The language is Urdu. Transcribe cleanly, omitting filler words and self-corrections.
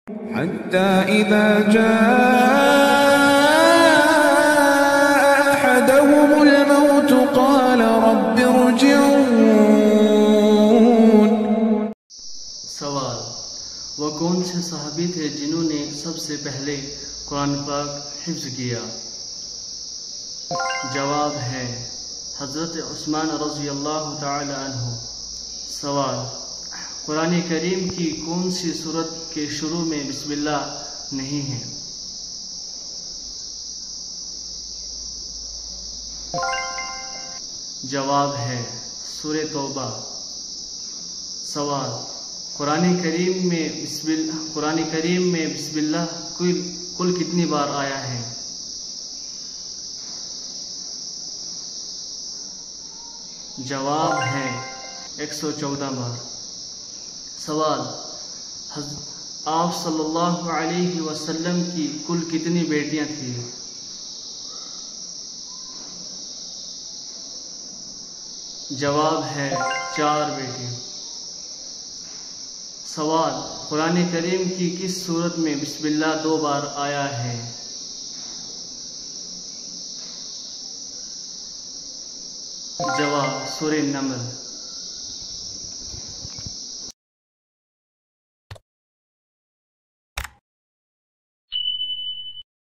حتى إذا جاء أحدهم الموت قال رب ارجعون۔ سوال: وہ کون سے صحابی تھے جنہوں نے سب سے پہلے قرآن پاک حفظ کیا؟ جواب ہے حضرت عثمان رضی اللہ تعالی عنہ۔ سوال: قرآن کریم کی کون سی سورت کے شروع میں بسم اللہ نہیں ہے؟ جواب ہے سورہ توبہ۔ سوال: قرآن کریم میں بسم اللہ کل کتنی بار آیا ہے؟ جواب ہے 114 بار۔ سوال: آپ صلی اللہ علیہ وسلم کی کل کتنی بیٹیاں تھیں؟ جواب ہے 4 بیٹیاں۔ سوال: قرآن کریم کی کس سورت میں بسم اللہ 2 بار آیا ہے؟ جواب سورہ نمل۔